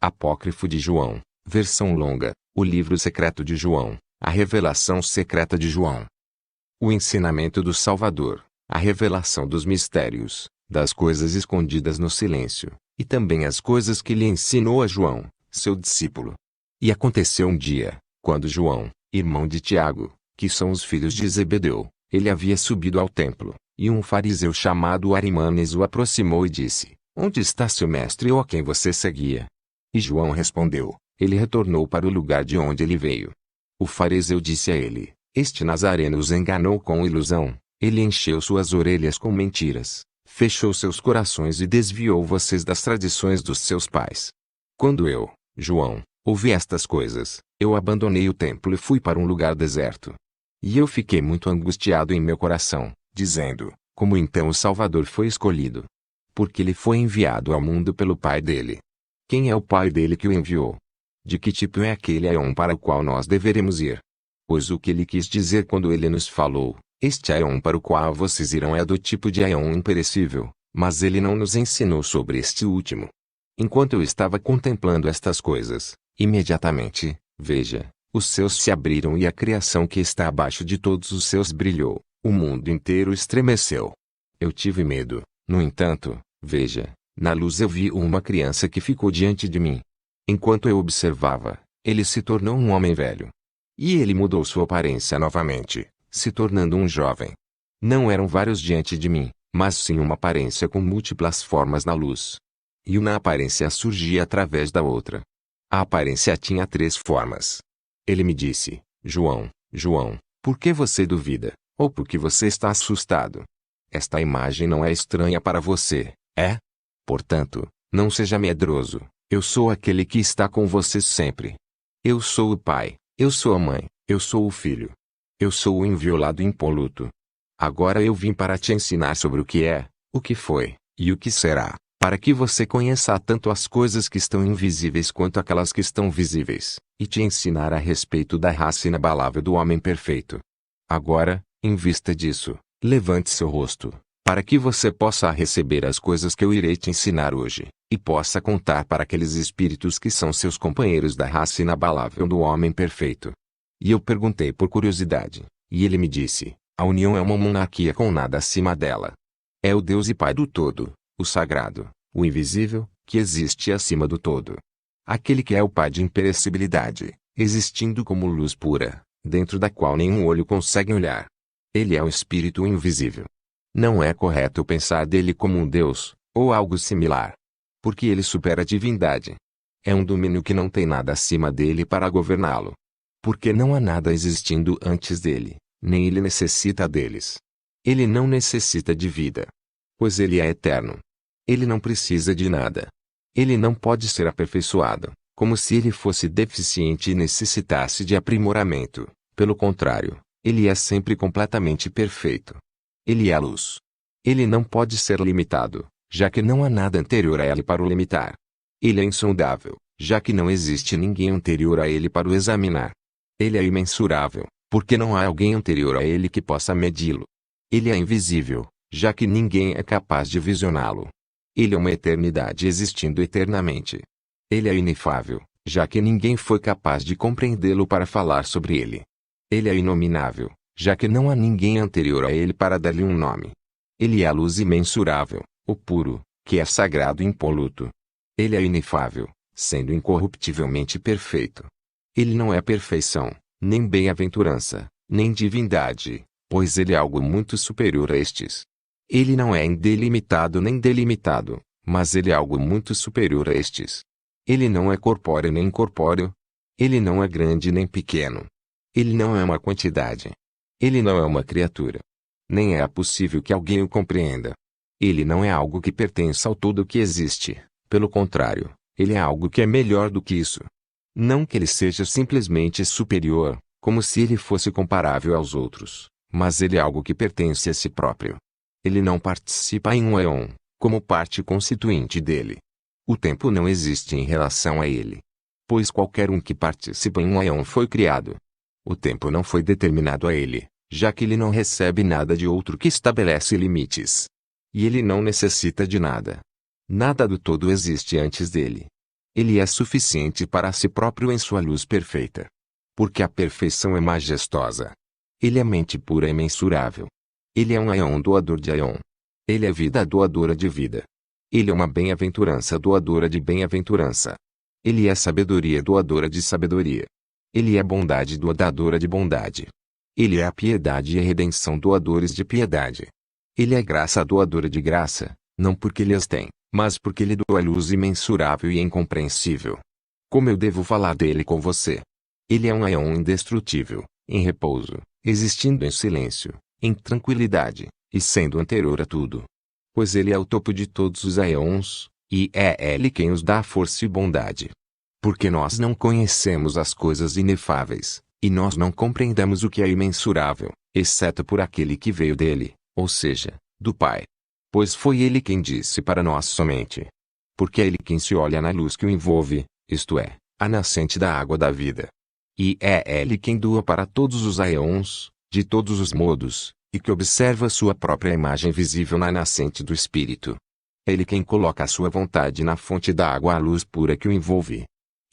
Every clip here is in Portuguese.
Apócrifo de João, versão longa, o livro secreto de João, a revelação secreta de João. O ensinamento do Salvador, a revelação dos mistérios, das coisas escondidas no silêncio, e também as coisas que lhe ensinou a João, seu discípulo. E aconteceu um dia, quando João, irmão de Tiago, que são os filhos de Zebedeu, ele havia subido ao templo, e um fariseu chamado Arimanes o aproximou e disse: Onde está seu mestre ou a quem você seguia? E João respondeu: Ele retornou para o lugar de onde ele veio. O fariseu disse a ele: Este Nazareno os enganou com ilusão, ele encheu suas orelhas com mentiras, fechou seus corações e desviou vocês das tradições dos seus pais. Quando eu, João, ouvi estas coisas, eu abandonei o templo e fui para um lugar deserto. E eu fiquei muito angustiado em meu coração, dizendo: Como então o Salvador foi escolhido? Porque ele foi enviado ao mundo pelo Pai dele. Quem é o Pai dele que o enviou? De que tipo é aquele Aion para o qual nós deveremos ir? Pois o que ele quis dizer quando ele nos falou, este Aion para o qual vocês irão é do tipo de Aion imperecível, mas ele não nos ensinou sobre este último. Enquanto eu estava contemplando estas coisas, imediatamente, veja, os céus se abriram e a criação que está abaixo de todos os céus brilhou, o mundo inteiro estremeceu. Eu tive medo, no entanto, veja, na luz eu vi uma criança que ficou diante de mim. Enquanto eu observava, ele se tornou um homem velho. E ele mudou sua aparência novamente, se tornando um jovem. Não eram vários diante de mim, mas sim uma aparência com múltiplas formas na luz. E uma aparência surgia através da outra. A aparência tinha 3 formas. Ele me disse: João, João, por que você duvida, ou por que você está assustado? Esta imagem não é estranha para você, é? Portanto, não seja medroso, eu sou aquele que está com você sempre. Eu sou o Pai, eu sou a Mãe, eu sou o Filho. Eu sou o inviolado impoluto. Agora eu vim para te ensinar sobre o que é, o que foi, e o que será, para que você conheça tanto as coisas que estão invisíveis quanto aquelas que estão visíveis, e te ensinar a respeito da raça inabalável do homem perfeito. Agora, em vista disso, levante seu rosto, para que você possa receber as coisas que eu irei te ensinar hoje, e possa contar para aqueles espíritos que são seus companheiros da raça inabalável do homem perfeito. E eu perguntei por curiosidade, e ele me disse: a união é uma monarquia com nada acima dela. É o Deus e Pai do todo, o sagrado, o invisível, que existe acima do todo. Aquele que é o Pai de imperecibilidade, existindo como luz pura, dentro da qual nenhum olho consegue olhar. Ele é o Espírito invisível. Não é correto pensar dele como um Deus, ou algo similar. Porque ele supera a divindade. É um domínio que não tem nada acima dele para governá-lo. Porque não há nada existindo antes dele, nem ele necessita deles. Ele não necessita de vida. Pois ele é eterno. Ele não precisa de nada. Ele não pode ser aperfeiçoado, como se ele fosse deficiente e necessitasse de aprimoramento. Pelo contrário, ele é sempre completamente perfeito. Ele é a luz. Ele não pode ser limitado, já que não há nada anterior a ele para o limitar. Ele é insondável, já que não existe ninguém anterior a ele para o examinar. Ele é imensurável, porque não há alguém anterior a ele que possa medi-lo. Ele é invisível, já que ninguém é capaz de visioná-lo. Ele é uma eternidade existindo eternamente. Ele é inefável, já que ninguém foi capaz de compreendê-lo para falar sobre ele. Ele é inominável, já que não há ninguém anterior a ele para dar-lhe um nome. Ele é a luz imensurável, o puro, que é sagrado e impoluto. Ele é inefável, sendo incorruptivelmente perfeito. Ele não é perfeição, nem bem-aventurança, nem divindade, pois ele é algo muito superior a estes. Ele não é indelimitado nem delimitado, mas ele é algo muito superior a estes. Ele não é corpóreo nem incorpóreo. Ele não é grande nem pequeno. Ele não é uma quantidade. Ele não é uma criatura. Nem é possível que alguém o compreenda. Ele não é algo que pertença ao todo que existe. Pelo contrário, ele é algo que é melhor do que isso. Não que ele seja simplesmente superior, como se ele fosse comparável aos outros, mas ele é algo que pertence a si próprio. Ele não participa em um éon, como parte constituinte dele. O tempo não existe em relação a ele. Pois qualquer um que participa em um éon foi criado. O tempo não foi determinado a ele, já que ele não recebe nada de outro que estabelece limites. E ele não necessita de nada. Nada do todo existe antes dele. Ele é suficiente para si próprio em sua luz perfeita. Porque a perfeição é majestosa. Ele é mente pura e imensurável. Ele é um aion doador de aion. Ele é vida doadora de vida. Ele é uma bem-aventurança doadora de bem-aventurança. Ele é sabedoria doadora de sabedoria. Ele é bondade doadora de bondade. Ele é a piedade e a redenção doadores de piedade. Ele é graça doadora de graça, não porque ele as tem, mas porque ele doa luz imensurável e incompreensível. Como eu devo falar dele com você? Ele é um aion indestrutível, em repouso, existindo em silêncio, em tranquilidade, e sendo anterior a tudo. Pois ele é o topo de todos os aions, e é ele quem os dá força e bondade. Porque nós não conhecemos as coisas inefáveis, e nós não compreendemos o que é imensurável, exceto por aquele que veio dele, ou seja, do Pai. Pois foi ele quem disse para nós somente. Porque é ele quem se olha na luz que o envolve, isto é, a nascente da água da vida. E é ele quem doa para todos os aions, de todos os modos, e que observa sua própria imagem visível na nascente do Espírito. É ele quem coloca a sua vontade na fonte da água à luz pura que o envolve.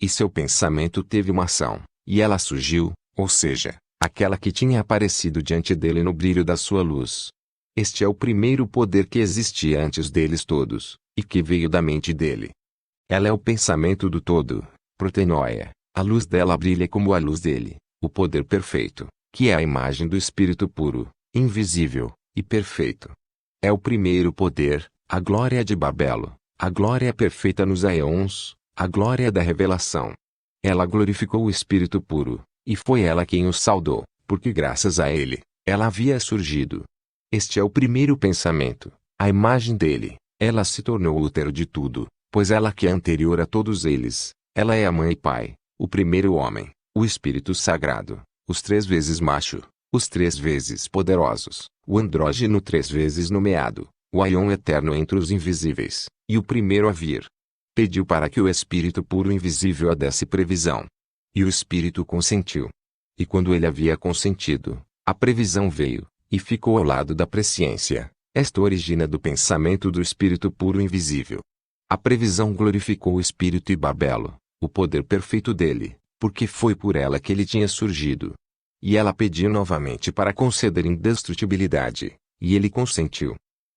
E seu pensamento teve uma ação, e ela surgiu, ou seja, aquela que tinha aparecido diante dele no brilho da sua luz. Este é o primeiro poder que existia antes deles todos, e que veio da mente dele. Ela é o pensamento do todo, protenoia, a luz dela brilha como a luz dele, o poder perfeito, que é a imagem do Espírito puro, invisível, e perfeito. É o primeiro poder, a glória de Babelo, a glória perfeita nos aions, a glória da revelação. Ela glorificou o Espírito puro, e foi ela quem o saudou, porque graças a ele, ela havia surgido. Este é o primeiro pensamento, a imagem dele, ela se tornou o útero de tudo, pois ela que é anterior a todos eles, ela é a mãe e pai, o primeiro homem, o Espírito Sagrado, os 3 vezes macho, os 3 vezes poderosos, o andrógeno 3 vezes nomeado, o aion eterno entre os invisíveis, e o primeiro a vir. Pediu para que o Espírito puro invisível a desse previsão. E o Espírito consentiu. E quando ele havia consentido, a previsão veio, e ficou ao lado da presciência. Esta origina do pensamento do Espírito puro invisível. A previsão glorificou o Espírito e Babelo, o poder perfeito dele, porque foi por ela que ele tinha surgido. E ela pediu novamente para conceder indestrutibilidade, e ele consentiu.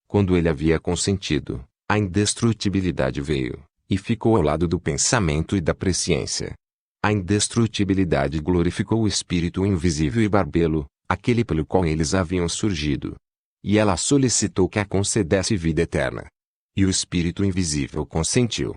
Quando ele havia consentido, a indestrutibilidade veio, e ficou ao lado do pensamento e da presciência. A indestrutibilidade glorificou o Espírito invisível e Babelo, aquele pelo qual eles haviam surgido. E ela solicitou que a concedesse vida eterna. E o Espírito invisível consentiu.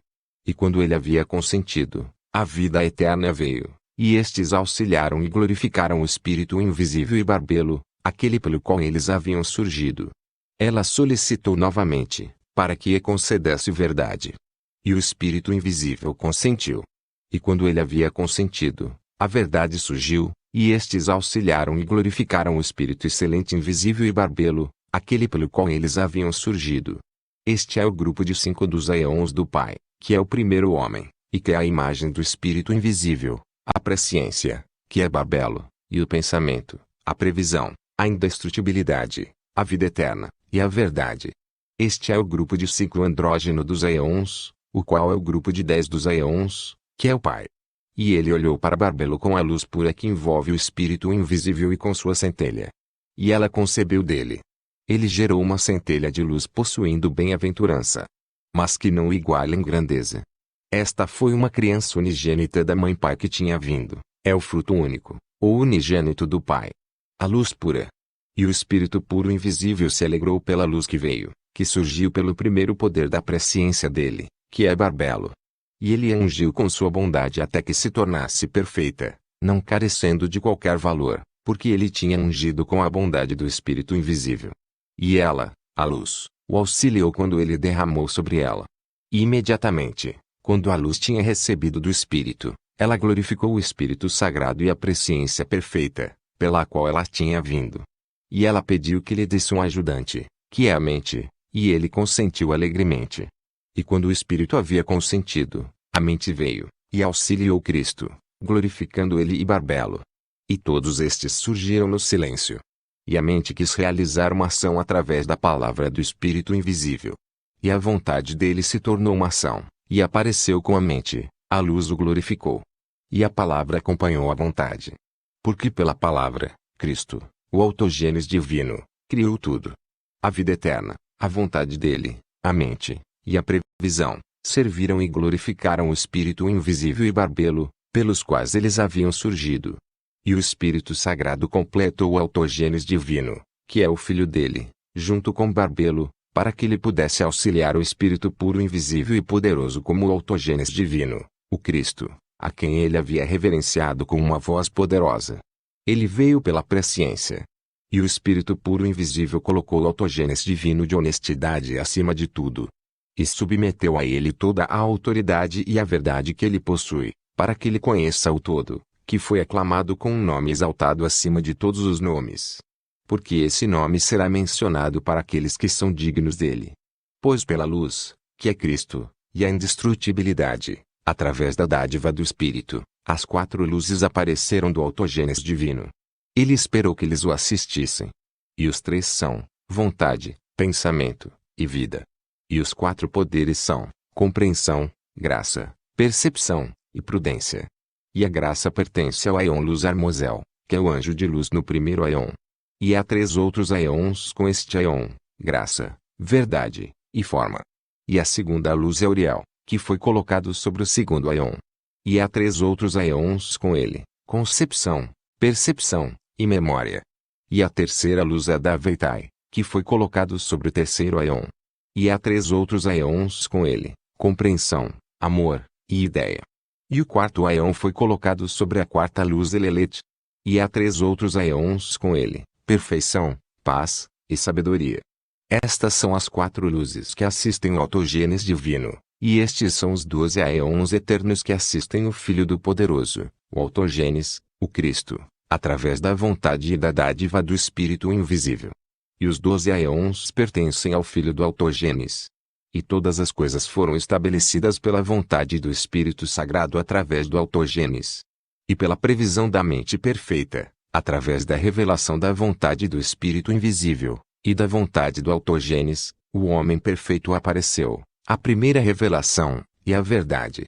E quando ele havia consentido, a vida eterna veio, e estes auxiliaram e glorificaram o Espírito invisível e Babelo, aquele pelo qual eles haviam surgido. Ela solicitou novamente, para que a concedesse verdade. E o Espírito invisível consentiu. E quando ele havia consentido, a verdade surgiu, e estes auxiliaram e glorificaram o Espírito excelente invisível e Babelo, aquele pelo qual eles haviam surgido. Este é o grupo de 5 dos aions do Pai, que é o primeiro homem, e que é a imagem do Espírito invisível, a presciência, que é Babelo, e o pensamento, a previsão, a indestrutibilidade, a vida eterna, e a verdade. Este é o grupo de 5 andrógeno dos aions, o qual é o grupo de 10 dos aions, que é o Pai. E ele olhou para Babelo com a luz pura que envolve o Espírito invisível e com sua centelha. E ela concebeu dele. Ele gerou uma centelha de luz possuindo bem-aventurança, mas que não o iguala em grandeza. Esta foi uma criança unigênita da mãe Pai que tinha vindo, é o fruto único, o unigênito do Pai. A luz pura. E o Espírito puro invisível se alegrou pela luz que veio, que surgiu pelo primeiro poder da presciência dele, que é Babelo. E ele a ungiu com sua bondade até que se tornasse perfeita, não carecendo de qualquer valor, porque ele tinha ungido com a bondade do Espírito invisível. E ela, a luz, o auxiliou quando ele derramou sobre ela. E imediatamente, quando a luz tinha recebido do Espírito, ela glorificou o Espírito Sagrado e a presciência perfeita, pela qual ela tinha vindo. E ela pediu que lhe desse um ajudante, que é a mente, e ele consentiu alegremente. E quando o Espírito havia consentido, a mente veio, e auxiliou Cristo, glorificando ele e Babelo. E todos estes surgiram no silêncio. E a mente quis realizar uma ação através da palavra do Espírito invisível. E a vontade dele se tornou uma ação, e apareceu com a mente, a luz o glorificou. E a palavra acompanhou a vontade. Porque pela palavra, Cristo, o autogênes divino, criou tudo. A vida eterna, a vontade dele, a mente, e a previsão, serviram e glorificaram o Espírito invisível e barbelo, pelos quais eles haviam surgido. E o Espírito Sagrado completou o autogênes divino, que é o Filho dele, junto com barbelo, para que ele pudesse auxiliar o Espírito puro invisível e poderoso como o autogênes divino, o Cristo, a quem ele havia reverenciado com uma voz poderosa. Ele veio pela presciência. E o Espírito puro invisível colocou o autogênes divino de honestidade acima de tudo. E submeteu a ele toda a autoridade e a verdade que ele possui, para que ele conheça o todo, que foi aclamado com um nome exaltado acima de todos os nomes. Porque esse nome será mencionado para aqueles que são dignos dele. Pois pela luz, que é Cristo, e a indestrutibilidade, através da dádiva do Espírito, as 4 luzes apareceram do autogênes divino. Ele esperou que eles o assistissem. E os 3 são, vontade, pensamento, e vida. E os 4 poderes são, compreensão, graça, percepção, e prudência. E a graça pertence ao Aion Luz Armosel, que é o anjo de luz no primeiro Aion. E há 3 outros Aions com este Aion, graça, verdade, e forma. E a segunda luz é Uriel, que foi colocado sobre o segundo Aion. E há 3 outros Aions com ele, concepção, percepção, e memória. E a terceira luz é da Veitai, que foi colocado sobre o terceiro Aion. E há 3 outros Aions com ele, compreensão, amor, e ideia. E o quarto Aion foi colocado sobre a quarta luz Elelet. E há 3 outros Aions com ele, perfeição, paz, e sabedoria. Estas são as 4 luzes que assistem o autogênes divino, e estes são os 12 Aeons eternos que assistem o Filho do Poderoso, o autogênes, o Cristo, através da vontade e da dádiva do Espírito invisível. E os 12 Aeons pertencem ao Filho do autogênes. E todas as coisas foram estabelecidas pela vontade do Espírito Sagrado através do autogênes. E pela previsão da mente perfeita, através da revelação da vontade do Espírito invisível, e da vontade do autogênes, o homem perfeito apareceu, a primeira revelação, e a verdade.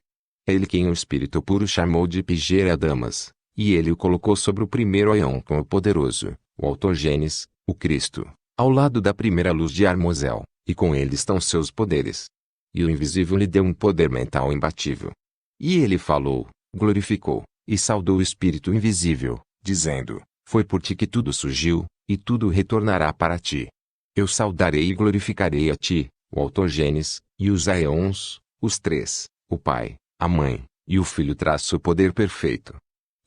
É ele quem o Espírito puro chamou de Pigera Damas, e ele o colocou sobre o primeiro Aion com o poderoso, o autogênes, o Cristo, ao lado da primeira luz de Armosel, e com ele estão seus poderes. E o invisível lhe deu um poder mental imbatível. E ele falou, glorificou, e saudou o Espírito invisível, dizendo, foi por ti que tudo surgiu, e tudo retornará para ti. Eu saudarei e glorificarei a ti, o autogênes, e os Aeons, os 3, o Pai, a Mãe, e o Filho traz o poder perfeito.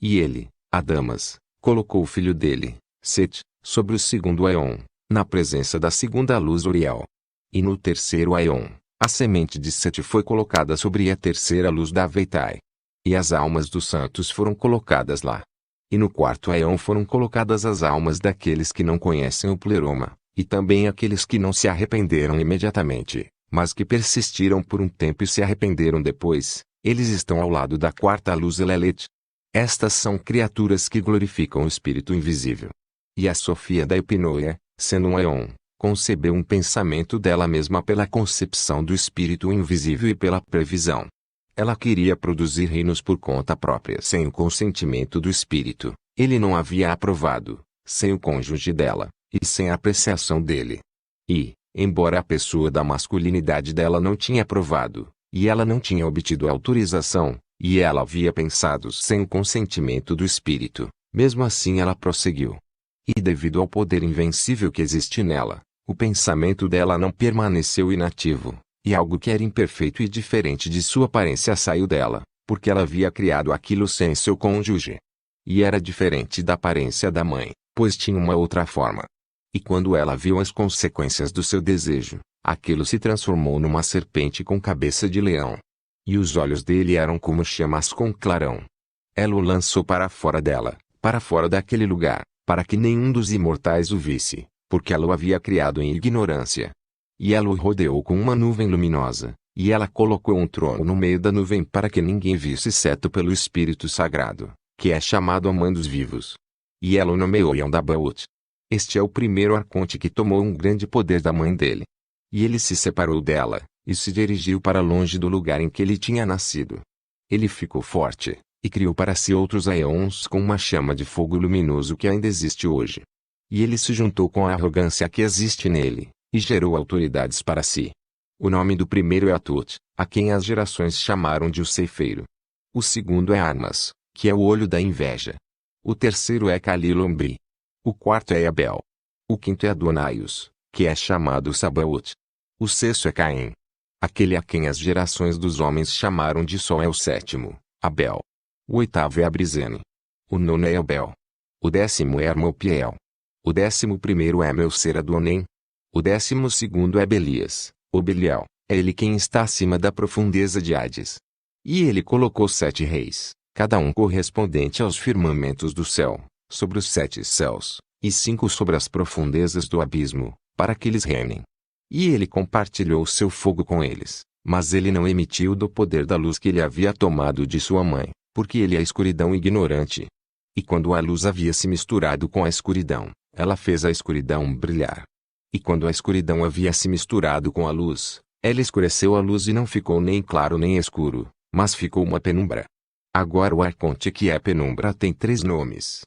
E ele, Adamas, colocou o filho dele, Set, sobre o segundo Aeon, na presença da segunda luz Uriel. E no terceiro Aeon, a semente de Set foi colocada sobre a terceira luz da Veitai. E as almas dos santos foram colocadas lá. E no quarto Aeon foram colocadas as almas daqueles que não conhecem o pleroma, e também aqueles que não se arrependeram imediatamente, mas que persistiram por um tempo e se arrependeram depois. Eles estão ao lado da quarta luz Elelet. Estas são criaturas que glorificam o Espírito invisível. E a Sofia da Epinoia, sendo um Aeon, concebeu um pensamento dela mesma pela concepção do Espírito invisível e pela previsão. Ela queria produzir reinos por conta própria sem o consentimento do Espírito. Ele não havia aprovado, sem o cônjuge dela, e sem a apreciação dele. E, embora a pessoa da masculinidade dela não tinha aprovado, e ela não tinha obtido autorização, e ela havia pensado sem o consentimento do Espírito, mesmo assim ela prosseguiu. E devido ao poder invencível que existe nela, o pensamento dela não permaneceu inativo. E algo que era imperfeito e diferente de sua aparência saiu dela, porque ela havia criado aquilo sem seu cônjuge. E era diferente da aparência da mãe, pois tinha uma outra forma. E quando ela viu as consequências do seu desejo, aquilo se transformou numa serpente com cabeça de leão. E os olhos dele eram como chamas com clarão. Ela o lançou para fora dela, para fora daquele lugar, para que nenhum dos imortais o visse, porque ela o havia criado em ignorância. E ela o rodeou com uma nuvem luminosa, e ela colocou um trono no meio da nuvem para que ninguém visse exceto pelo Espírito Sagrado, que é chamado a Mãe dos Vivos. E ela o nomeou Yondabaot. Este é o primeiro arconte que tomou um grande poder da mãe dele. E ele se separou dela, e se dirigiu para longe do lugar em que ele tinha nascido. Ele ficou forte, e criou para si outros aeons com uma chama de fogo luminoso que ainda existe hoje. E ele se juntou com a arrogância que existe nele, e gerou autoridades para si. O nome do primeiro é Atut, a quem as gerações chamaram de o ceifeiro. O segundo é Armas, que é o olho da inveja. O terceiro é Calilombri. O quarto é Abel. O quinto é Adonaios, que é chamado Sabaoth. O sexto é Caim. Aquele a quem as gerações dos homens chamaram de Sol é o sétimo, Abel. O oitavo é Abrizene. O nono é Abel. O décimo é Armopiel. O 11º é Melser-Adonem. O 12º é Belias, ou Belial, é ele quem está acima da profundeza de Hades. E ele colocou 7 reis, cada um correspondente aos firmamentos do céu, sobre os 7 céus, e 5 sobre as profundezas do abismo, para que eles reinem. E ele compartilhou seu fogo com eles, mas ele não emitiu do poder da luz que ele havia tomado de sua mãe, porque ele é a escuridão ignorante. E quando a luz havia se misturado com a escuridão, ela fez a escuridão brilhar. E quando a escuridão havia se misturado com a luz, ela escureceu a luz e não ficou nem claro nem escuro, mas ficou uma penumbra. Agora o arconte que é penumbra tem 3 nomes.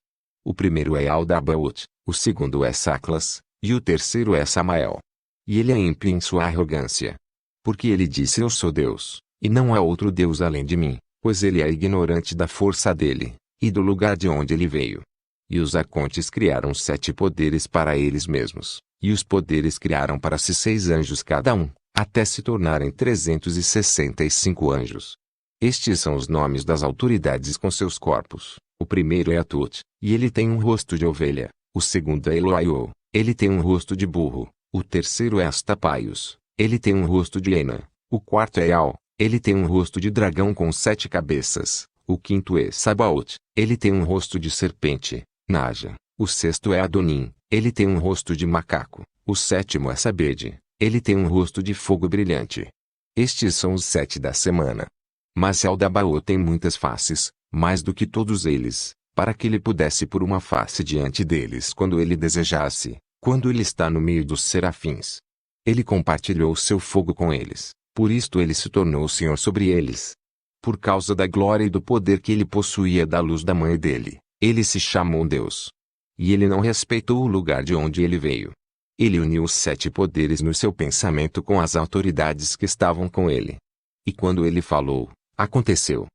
O primeiro é Aldabaoth, o segundo é Saclas, e o terceiro é Samael. E ele é ímpio em sua arrogância. Porque ele disse: Eu sou Deus, e não há outro Deus além de mim, pois ele é ignorante da força dele, e do lugar de onde ele veio. E os arcontes criaram 7 poderes para eles mesmos, e os poderes criaram para si 6 anjos cada um, até se tornarem 365 anjos. Estes são os nomes das autoridades com seus corpos. O primeiro é Atut, e ele tem um rosto de ovelha. O segundo é Eloaiô, ele tem um rosto de burro. O terceiro é Astapaios, ele tem um rosto de hiena. O quarto é Eal, ele tem um rosto de dragão com 7 cabeças. O quinto é Sabaoth, ele tem um rosto de serpente. Naja. O sexto é Adonim, ele tem um rosto de macaco. O sétimo é Sabede, ele tem um rosto de fogo brilhante. Estes são os 7 da semana. Mas Aldabaoth tem muitas faces, mais do que todos eles, para que ele pudesse pôr uma face diante deles quando ele desejasse, quando ele está no meio dos serafins. Ele compartilhou seu fogo com eles, por isto ele se tornou Senhor sobre eles. Por causa da glória e do poder que ele possuía da luz da mãe dele, ele se chamou Deus. E ele não respeitou o lugar de onde ele veio. Ele uniu os 7 poderes no seu pensamento com as autoridades que estavam com ele. E quando ele falou, aconteceu.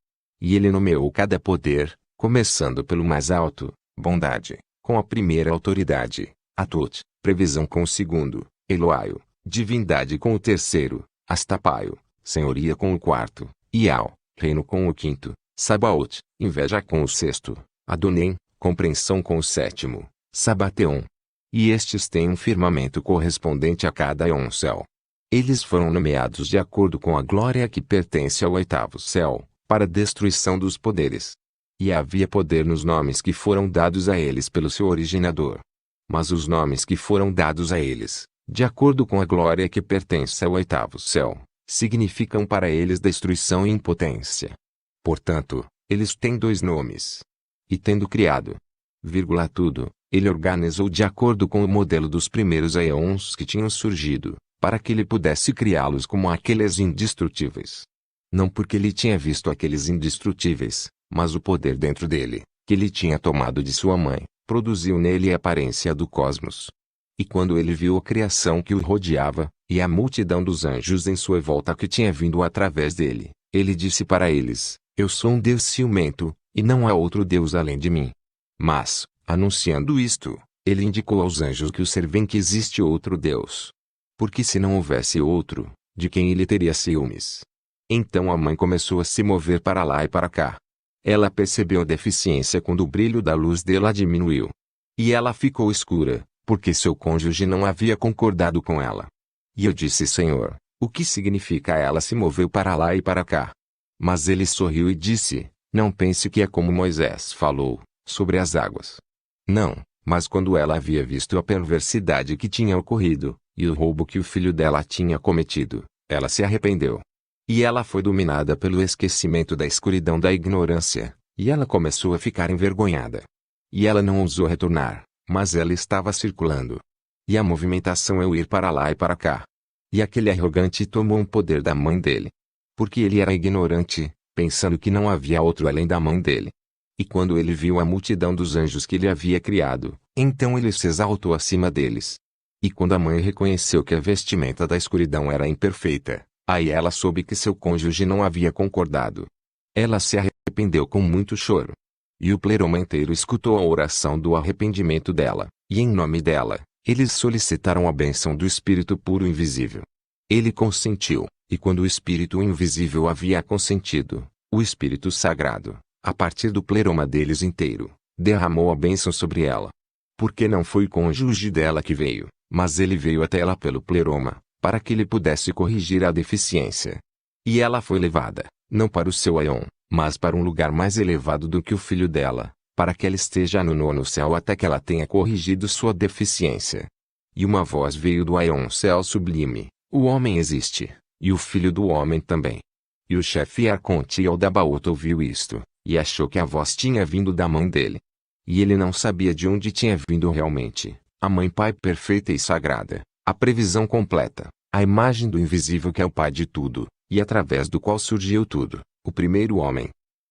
E ele nomeou cada poder, começando pelo mais alto, bondade, com a primeira autoridade, Atut, previsão com o segundo, Eloaio, divindade com o terceiro, Astapaio, senhoria com o quarto, Ial, reino com o quinto, Sabaoth, inveja com o sexto, Adonem, compreensão com o sétimo, Sabateon. E estes têm um firmamento correspondente a cada céu. Eles foram nomeados de acordo com a glória que pertence ao 8º céu, para a destruição dos poderes. E havia poder nos nomes que foram dados a eles pelo seu originador. Mas os nomes que foram dados a eles, de acordo com a glória que pertence ao 8º céu, significam para eles destruição e impotência. Portanto, eles têm 2 nomes. E tendo criado, tudo, ele organizou de acordo com o modelo dos primeiros aeons que tinham surgido, para que ele pudesse criá-los como aqueles indestrutíveis. Não porque ele tinha visto aqueles indestrutíveis, mas o poder dentro dele, que ele tinha tomado de sua mãe, produziu nele a aparência do cosmos. E quando ele viu a criação que o rodeava, e a multidão dos anjos em sua volta que tinha vindo através dele, ele disse para eles: Eu sou um Deus ciumento, e não há outro Deus além de mim. Mas, anunciando isto, ele indicou aos anjos que observem que existe outro Deus. Porque se não houvesse outro, de quem ele teria ciúmes? Então a mãe começou a se mover para lá e para cá. Ela percebeu a deficiência quando o brilho da luz dela diminuiu. E ela ficou escura, porque seu cônjuge não havia concordado com ela. E eu disse: Senhor, o que significa ela se moveu para lá e para cá? Mas ele sorriu e disse: Não pense que é como Moisés falou, sobre as águas. Não, mas quando ela havia visto a perversidade que tinha ocorrido, e o roubo que o filho dela tinha cometido, ela se arrependeu. E ela foi dominada pelo esquecimento da escuridão da ignorância, e ela começou a ficar envergonhada. E ela não ousou retornar, mas ela estava circulando. E a movimentação é o ir para lá e para cá. E aquele arrogante tomou um poder da mãe dele. Porque ele era ignorante, pensando que não havia outro além da mão dele. E quando ele viu a multidão dos anjos que ele havia criado, então ele se exaltou acima deles. E quando a mãe reconheceu que a vestimenta da escuridão era imperfeita, aí ela soube que seu cônjuge não havia concordado. Ela se arrependeu com muito choro. E o pleroma inteiro escutou a oração do arrependimento dela, e em nome dela, eles solicitaram a bênção do Espírito puro invisível. Ele consentiu, e quando o Espírito invisível havia consentido, o Espírito Sagrado, a partir do pleroma deles inteiro, derramou a bênção sobre ela. Porque não foi o cônjuge dela que veio, mas ele veio até ela pelo pleroma, para que ele pudesse corrigir a deficiência. E ela foi levada, não para o seu aion, mas para um lugar mais elevado do que o filho dela, para que ela esteja no nono céu até que ela tenha corrigido sua deficiência. E uma voz veio do aion céu sublime: o homem existe, e o filho do homem também. E o chefe Arconte Eldabaoth ouviu isto, e achou que a voz tinha vindo da mão dele. E ele não sabia de onde tinha vindo realmente, a Mãe Pai perfeita e sagrada, a previsão completa, a imagem do invisível que é o Pai de tudo, e através do qual surgiu tudo, o primeiro homem.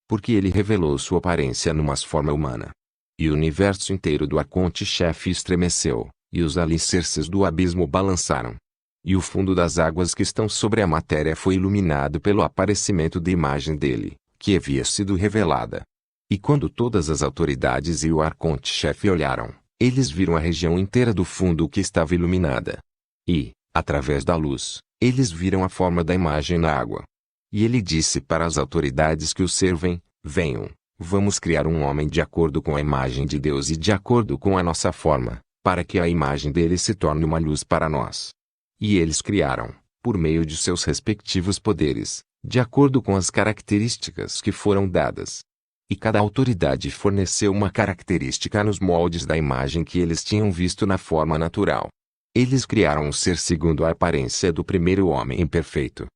Porque ele revelou sua aparência numa forma humana. E o universo inteiro do Arconte-chefe estremeceu, e os alicerces do abismo balançaram. E o fundo das águas que estão sobre a matéria foi iluminado pelo aparecimento da imagem dele, que havia sido revelada. E quando todas as autoridades e o Arconte-chefe olharam, eles viram a região inteira do fundo que estava iluminada. E, através da luz, eles viram a forma da imagem na água. E ele disse para as autoridades que o servem: venham, vamos criar um homem de acordo com a imagem de Deus e de acordo com a nossa forma, para que a imagem dele se torne uma luz para nós. E eles criaram, por meio de seus respectivos poderes, de acordo com as características que foram dadas. E cada autoridade forneceu uma característica nos moldes da imagem que eles tinham visto na forma natural. Eles criaram um ser segundo a aparência do primeiro homem imperfeito.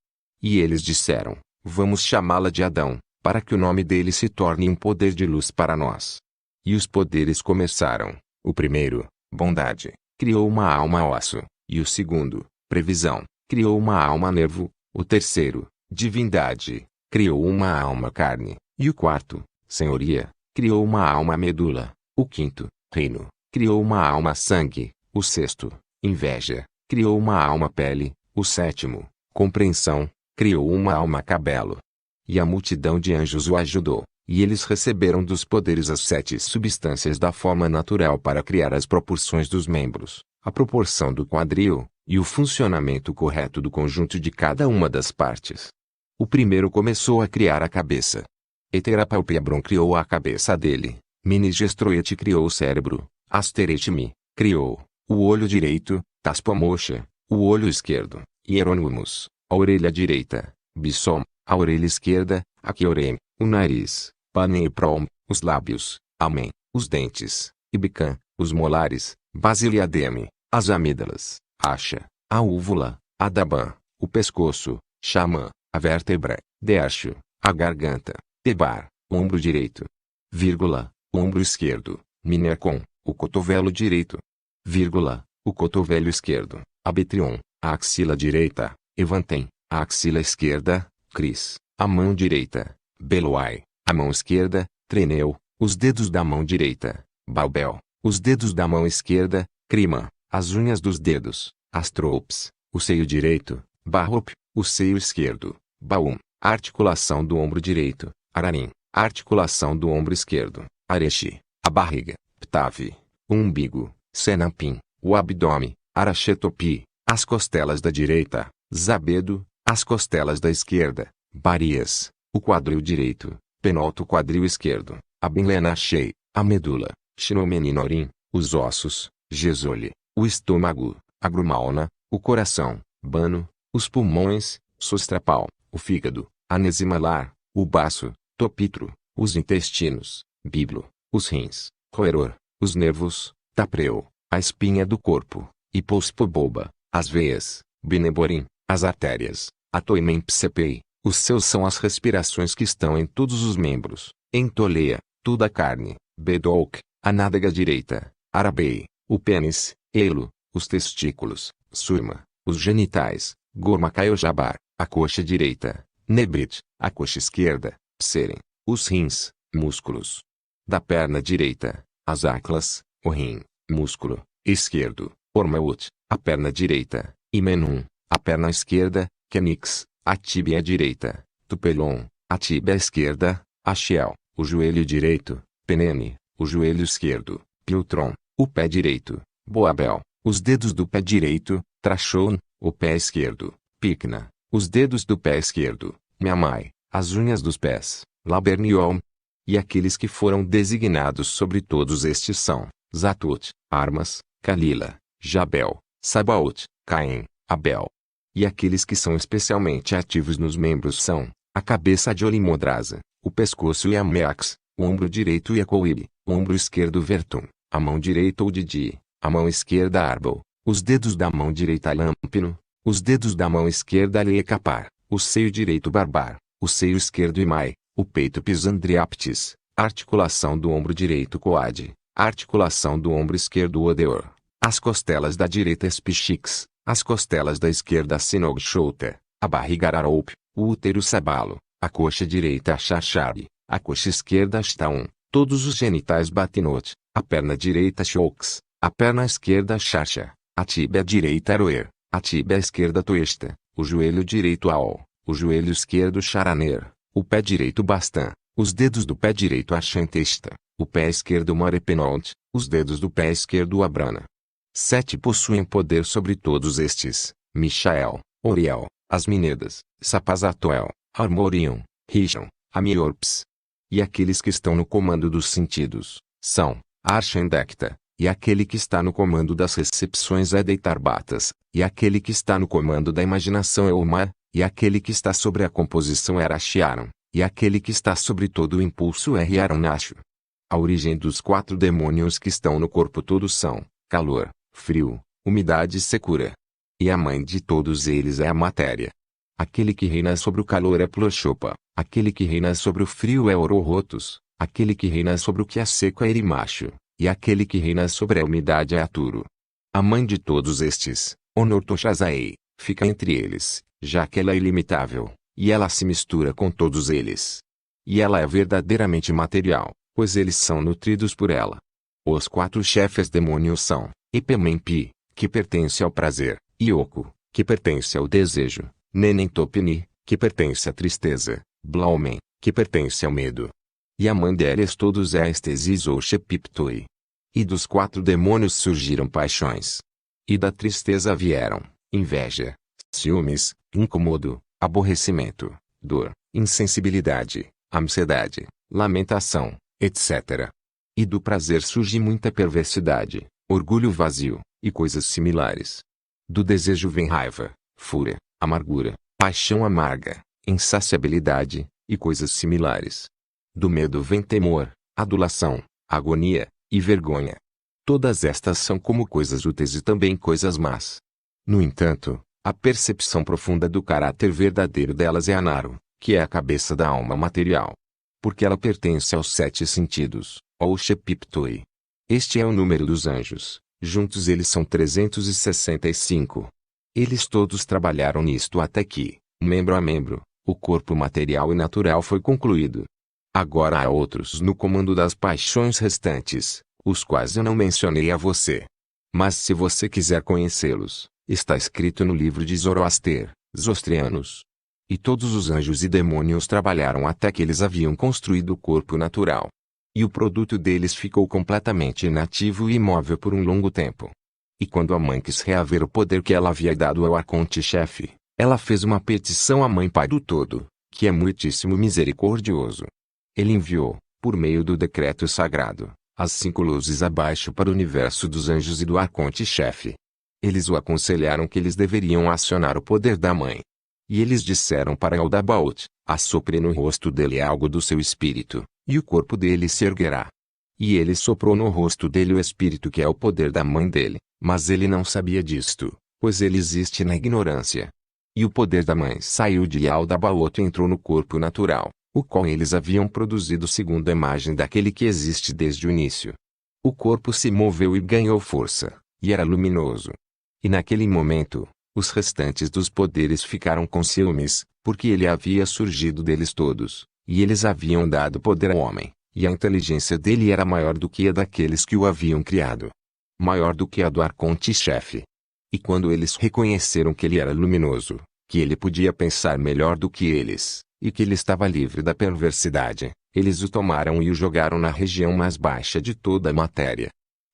E eles disseram: vamos chamá-la de Adão, para que o nome dele se torne um poder de luz para nós. E os poderes começaram. O primeiro, bondade, criou uma alma osso, e o segundo, previsão, criou uma alma nervo, o terceiro, divindade, criou uma alma carne, e o quarto, senhoria, criou uma alma medula, o quinto, reino, criou uma alma sangue, o sexto, inveja, criou uma alma pele, o sétimo, compreensão, criou uma alma cabelo. E a multidão de anjos o ajudou, e eles receberam dos poderes as 7 substâncias da forma natural para criar as proporções dos membros, a proporção do quadril, e o funcionamento correto do conjunto de cada uma das partes. O primeiro começou a criar a cabeça. Eterapalpiabron criou a cabeça dele, Minigestroete criou o cérebro, Asteretimi, criou o olho direito, Taspomocha, o olho esquerdo, Hieronymus, a orelha direita, Bissom, a orelha esquerda, Achiorem, o nariz, Paneprom, os lábios, Amém, os dentes, Ibicam, os molares, Basiliademe, as amígdalas, Acha, a úvula, Adaban, o pescoço, Xamã, a vértebra, Dercho, a garganta, Tebar, ombro direito, vírgula, ombro esquerdo, Minercon, o cotovelo direito, vírgula, o cotovelo esquerdo, Abetrion, a axila direita, Evantem, a axila esquerda, Cris, a mão direita, Beloai, a mão esquerda, Treneu, os dedos da mão direita, Balbel, os dedos da mão esquerda, Crima, as unhas dos dedos, Astrops, o seio direito, Barrop, o seio esquerdo, Baum, a articulação do ombro direito, Ararim, a articulação do ombro esquerdo, Arechi, a barriga, Ptave, o umbigo, Senampim, o abdômen, Arachetopi, as costelas da direita, Zabedo, as costelas da esquerda, Barias, o quadril direito, Penolto quadril esquerdo, Abinlenachei, a medula, Shinomeninorim, os ossos, Gesole, o estômago, Agrumaona, o coração, Bano, os pulmões, Sostrapal, o fígado, Anesimalar, o baço, Topitro, os intestinos, Biblo, os rins, Roeror, os nervos, Tapreu, a espinha do corpo, Hipospoboba, as veias, Bineborim, as artérias, Atoimempsepei, os seus são as respirações que estão em todos os membros, Entoleia, toda a carne, Bedolk, a nádega direita, Arabei, o pênis, Elo, os testículos, Surma, os genitais, Gormacaiojabar, a coxa direita, Nebrit, a coxa esquerda, Pseren, os rins, músculos. Da perna direita, as aclas, o rim, músculo, esquerdo, Ormaut, a perna direita, Imenum, a perna esquerda, Kenix, a tíbia direita, Tupelon, a tíbia esquerda, Axiel, o joelho direito, Penene, o joelho esquerdo, Piltron, o pé direito, Boabel, os dedos do pé direito, Trachon, o pé esquerdo, Picna, os dedos do pé esquerdo, Miamai, as unhas dos pés, Labernion. E aqueles que foram designados sobre todos estes são, Zatut, Armas, Kalila, Jabel, Sabaot, Caim, Abel. E aqueles que são especialmente ativos nos membros são, a cabeça de Olimodrasa, o pescoço e Ameax, o ombro direito e Acoibe, o ombro esquerdo Vertum, a mão direita Odidi, a mão esquerda Arbel, os dedos da mão direita Lampino, os dedos da mão esquerda Leecapar, o seio direito Barbar, o seio esquerdo Imai, o peito Pisandriaptis, a articulação do ombro direito Coade, a articulação do ombro esquerdo Odeor, as costelas da direita Espichix, as costelas da esquerda Sinogshouta, a barriga Araroup, o útero Sabalo, a coxa direita Chachari, a coxa esquerda Ashtaun, todos os genitais Batinot, a perna direita Shoux, a perna esquerda Chacha, a tíbia direita Aroer, a tíbia esquerda Toesta, o joelho direito Aol, o joelho esquerdo Charaner, o pé direito Bastan, os dedos do pé direito Achantesta, o pé esquerdo Marepenont, os dedos do pé esquerdo Abrana. 7 possuem poder sobre todos estes, Michael, Oriel, as Minedas, Sapazatoel, Armorion, Rishon, Amiorps. E aqueles que estão no comando dos sentidos, são, Archandecta, e aquele que está no comando das recepções é Deitarbatas, e aquele que está no comando da imaginação é Omar, e aquele que está sobre a composição é Arachiaron, e aquele que está sobre todo o impulso é Riaronacho. A origem dos 4 demônios que estão no corpo todos são, calor, frio, umidade e secura. E a mãe de todos eles é a matéria. Aquele que reina sobre o calor é Plochopa, aquele que reina sobre o frio é Ororotos, aquele que reina sobre o que é seco é Erimacho, e aquele que reina sobre a umidade é Aturo. A mãe de todos estes, Onortochazaei, fica entre eles, já que ela é ilimitável, e ela se mistura com todos eles. E ela é verdadeiramente material, pois eles são nutridos por ela. Os 4 chefes demônios são, Epemempi, que pertence ao prazer, Ioko, que pertence ao desejo, Nenentopini, que pertence à tristeza, Blaumen, que pertence ao medo. E a mãe deles todos é a Estesis ou Shepiptoi. E dos 4 demônios surgiram paixões. E da tristeza vieram, inveja, ciúmes, incomodo, aborrecimento, dor, insensibilidade, ansiedade, lamentação, etc. E do prazer surge muita perversidade, orgulho vazio, e coisas similares. Do desejo vem raiva, fúria, amargura, paixão amarga, insaciabilidade, e coisas similares. Do medo vem temor, adulação, agonia, e vergonha. Todas estas são como coisas úteis e também coisas más. No entanto, a percepção profunda do caráter verdadeiro delas é a Naro, que é a cabeça da alma material. Porque ela pertence aos 7 sentidos, ou Shepiptoi. Este é o número dos anjos, juntos eles são 365. Eles todos trabalharam nisto até que, membro a membro, o corpo material e natural foi concluído. Agora há outros no comando das paixões restantes, os quais eu não mencionei a você. Mas se você quiser conhecê-los, está escrito no livro de Zoroaster, Zostrianos. E todos os anjos e demônios trabalharam até que eles haviam construído o corpo natural. E o produto deles ficou completamente inativo e imóvel por um longo tempo. E quando a mãe quis reaver o poder que ela havia dado ao arconte-chefe, ela fez uma petição à Mãe Pai do Todo, que é muitíssimo misericordioso. Ele enviou, por meio do decreto sagrado, as 5 luzes abaixo para o universo dos anjos e do arconte-chefe. Eles o aconselharam que eles deveriam acionar o poder da mãe. E eles disseram para Aldabaoth, assopre no rosto dele algo do seu espírito, e o corpo dele se erguerá. E ele soprou no rosto dele o espírito que é o poder da mãe dele, mas ele não sabia disto, pois ele existe na ignorância. E o poder da mãe saiu de Aldabaoth e entrou no corpo natural, o qual eles haviam produzido segundo a imagem daquele que existe desde o início. O corpo se moveu e ganhou força, e era luminoso. E naquele momento, os restantes dos poderes ficaram com ciúmes, porque ele havia surgido deles todos, e eles haviam dado poder ao homem, e a inteligência dele era maior do que a daqueles que o haviam criado. Maior do que a do arconte-chefe. E quando eles reconheceram que ele era luminoso, que ele podia pensar melhor do que eles, e que ele estava livre da perversidade, eles o tomaram e o jogaram na região mais baixa de toda a matéria.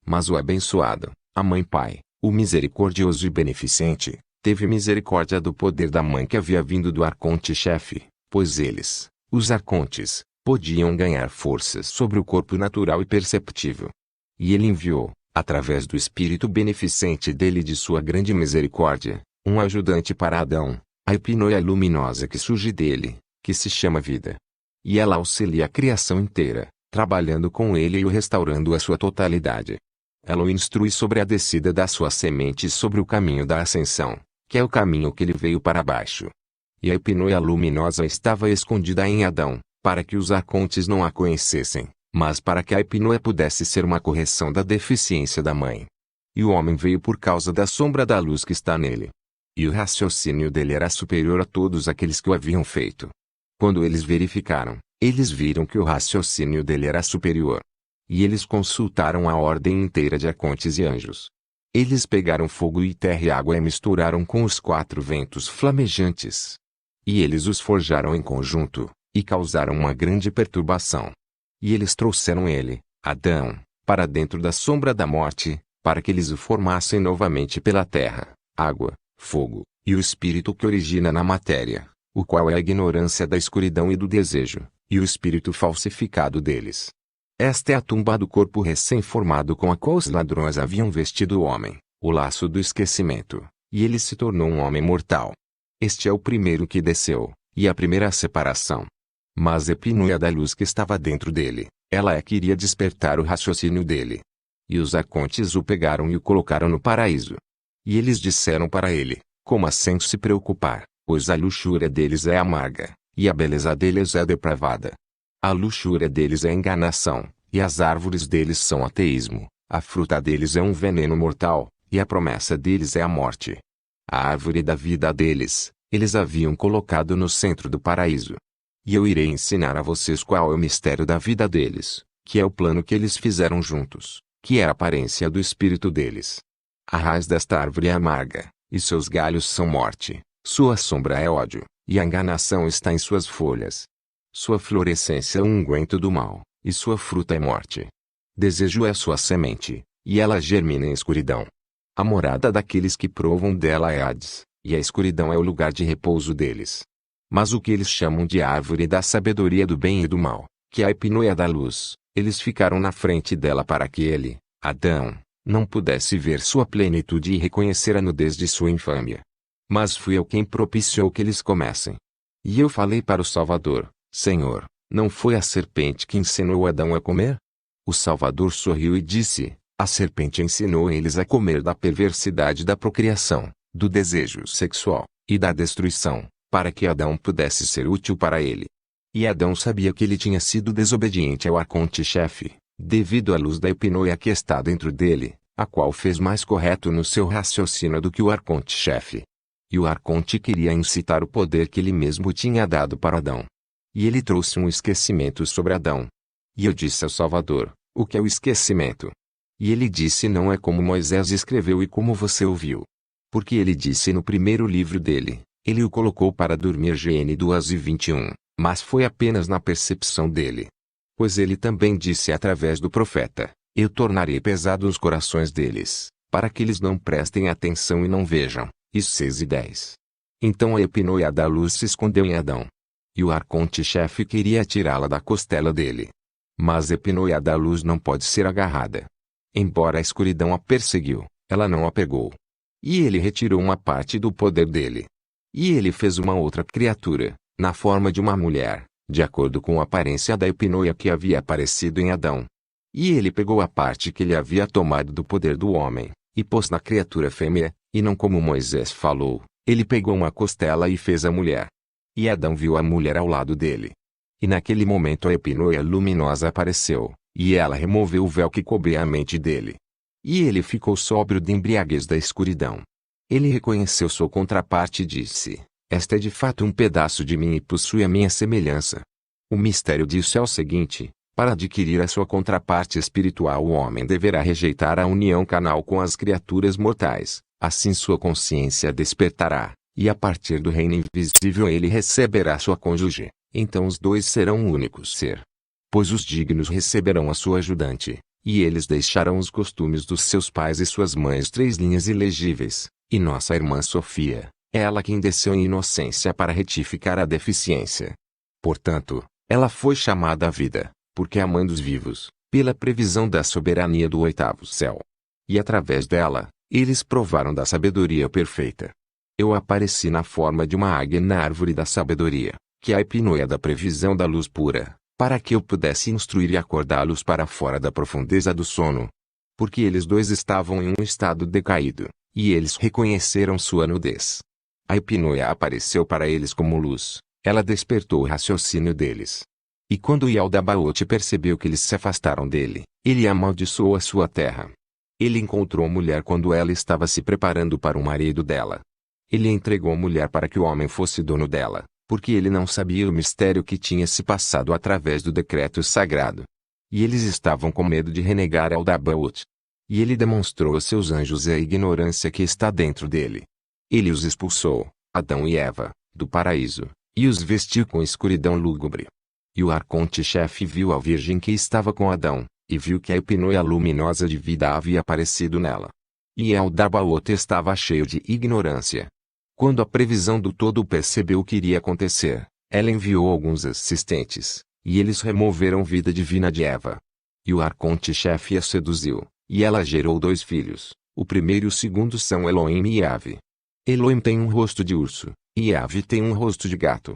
Mas o abençoado, a mãe-pai, o misericordioso e beneficente, teve misericórdia do poder da mãe que havia vindo do arconte-chefe, pois eles, os arcontes, podiam ganhar forças sobre o corpo natural e perceptível. E ele enviou, através do Espírito beneficente dele e de sua grande misericórdia, um ajudante para Adão, a hipnoia luminosa que surge dele, que se chama vida. E ela auxilia a criação inteira, trabalhando com ele e o restaurando à sua totalidade. Ela o instrui sobre a descida da sua semente e sobre o caminho da ascensão, que é o caminho que ele veio para baixo. E a hipnoia luminosa estava escondida em Adão, para que os arcontes não a conhecessem, mas para que a hipnoia pudesse ser uma correção da deficiência da mãe. E o homem veio por causa da sombra da luz que está nele. E o raciocínio dele era superior a todos aqueles que o haviam feito. Quando eles verificaram, eles viram que o raciocínio dele era superior. E eles consultaram a ordem inteira de arcontes e anjos. Eles pegaram fogo e terra e água e misturaram com os 4 ventos flamejantes. E eles os forjaram em conjunto, e causaram uma grande perturbação. E eles trouxeram ele, Adão, para dentro da sombra da morte, para que eles o formassem novamente pela terra, água, fogo, e o espírito que origina na matéria, o qual é a ignorância da escuridão e do desejo, e o espírito falsificado deles. Esta é a tumba do corpo recém-formado com a qual os ladrões haviam vestido o homem, o laço do esquecimento, e ele se tornou um homem mortal. Este é o primeiro que desceu, e a primeira separação. Mas a hipnoia da luz que estava dentro dele, ela é que iria despertar o raciocínio dele. E os arcontes o pegaram e o colocaram no paraíso. E eles disseram para ele, coma sem se preocupar, pois a luxúria deles é amarga, e a beleza deles é depravada. A luxúria deles é enganação, e as árvores deles são ateísmo, a fruta deles é um veneno mortal, e a promessa deles é a morte. A árvore da vida deles, eles haviam colocado no centro do paraíso. E eu irei ensinar a vocês qual é o mistério da vida deles, que é o plano que eles fizeram juntos, que é a aparência do espírito deles. A raiz desta árvore é amarga, e seus galhos são morte, sua sombra é ódio, e a enganação está em suas folhas. Sua florescência é um unguento do mal, e sua fruta é morte. Desejo é sua semente, e ela germina em escuridão. A morada daqueles que provam dela é Hades, e a escuridão é o lugar de repouso deles. Mas o que eles chamam de árvore da sabedoria do bem e do mal, que é a hipnoia da luz, eles ficaram na frente dela para que ele, Adão, não pudesse ver sua plenitude e reconhecer a nudez de sua infâmia. Mas fui eu quem propiciou que eles comessem. E eu falei para o Salvador, Senhor, não foi a serpente que ensinou Adão a comer? O Salvador sorriu e disse, a serpente ensinou eles a comer da perversidade da procriação, do desejo sexual, e da destruição, para que Adão pudesse ser útil para ele. E Adão sabia que ele tinha sido desobediente ao arconte-chefe, devido à luz da hipnoia que está dentro dele, a qual fez mais correto no seu raciocínio do que o arconte-chefe. E o arconte queria incitar o poder que ele mesmo tinha dado para Adão. E ele trouxe um esquecimento sobre Adão. E eu disse ao Salvador, o que é o esquecimento? E ele disse não é como Moisés escreveu e como você ouviu. Porque ele disse no primeiro livro dele, ele o colocou para dormir GN 2:21, mas foi apenas na percepção dele. Pois ele também disse através do profeta, eu tornarei pesado os corações deles, para que eles não prestem atenção e não vejam. Isso 6:10. Então a hipnoia da luz se escondeu em Adão. E o arconte-chefe queria tirá-la da costela dele. Mas a hipnoia da luz não pode ser agarrada. Embora a escuridão a perseguiu, ela não a pegou. E ele retirou uma parte do poder dele. E ele fez uma outra criatura, na forma de uma mulher, de acordo com a aparência da hipnoia que havia aparecido em Adão. E ele pegou a parte que ele havia tomado do poder do homem, e pôs na criatura fêmea, e não como Moisés falou, ele pegou uma costela e fez a mulher. E Adão viu a mulher ao lado dele. E naquele momento a hipnoia luminosa apareceu, e ela removeu o véu que cobria a mente dele. E ele ficou sóbrio de embriaguez da escuridão. Ele reconheceu sua contraparte e disse, Esta é de fato um pedaço de mim e possui a minha semelhança. O mistério disso é o seguinte: para adquirir a sua contraparte espiritual, o homem deverá rejeitar a união carnal com as criaturas mortais, assim sua consciência despertará, e a partir do reino invisível ele receberá sua cônjuge, então os dois serão um único ser. Pois os dignos receberão a sua ajudante, e eles deixarão os costumes dos seus pais e suas mães 3 linhas ilegíveis, e nossa irmã Sofia, ela quem desceu em inocência para retificar a deficiência. Portanto, ela foi chamada à vida, porque a mãe dos vivos, pela previsão da soberania do 8º céu. E através dela, eles provaram da sabedoria perfeita. Eu apareci na forma de uma águia na árvore da sabedoria, que é a hipnoia da previsão da luz pura, para que eu pudesse instruir e acordá-los para fora da profundeza do sono. Porque eles dois estavam em um estado decaído, e eles reconheceram sua nudez. A hipnoia apareceu para eles como luz, ela despertou o raciocínio deles. E quando Yaldabaoth percebeu que eles se afastaram dele, ele amaldiçoou a sua terra. Ele encontrou a mulher quando ela estava se preparando para o marido dela. Ele entregou a mulher para que o homem fosse dono dela, porque ele não sabia o mistério que tinha se passado através do decreto sagrado. E eles estavam com medo de renegar Yaldabaoth. E ele demonstrou a seus anjos a ignorância que está dentro dele. Ele os expulsou, Adão e Eva, do paraíso, e os vestiu com escuridão lúgubre. E o arconte-chefe viu a virgem que estava com Adão, e viu que a hipnoia luminosa de vida havia aparecido nela. E Yaldabaoth estava cheio de ignorância. Quando a previsão do todo percebeu o que iria acontecer, ela enviou alguns assistentes, e eles removeram vida divina de Eva. E o arconte-chefe a seduziu, e ela gerou 2 filhos, o primeiro e o segundo são Elohim e Yahvé. Elohim tem um rosto de urso, e Yahvé tem um rosto de gato.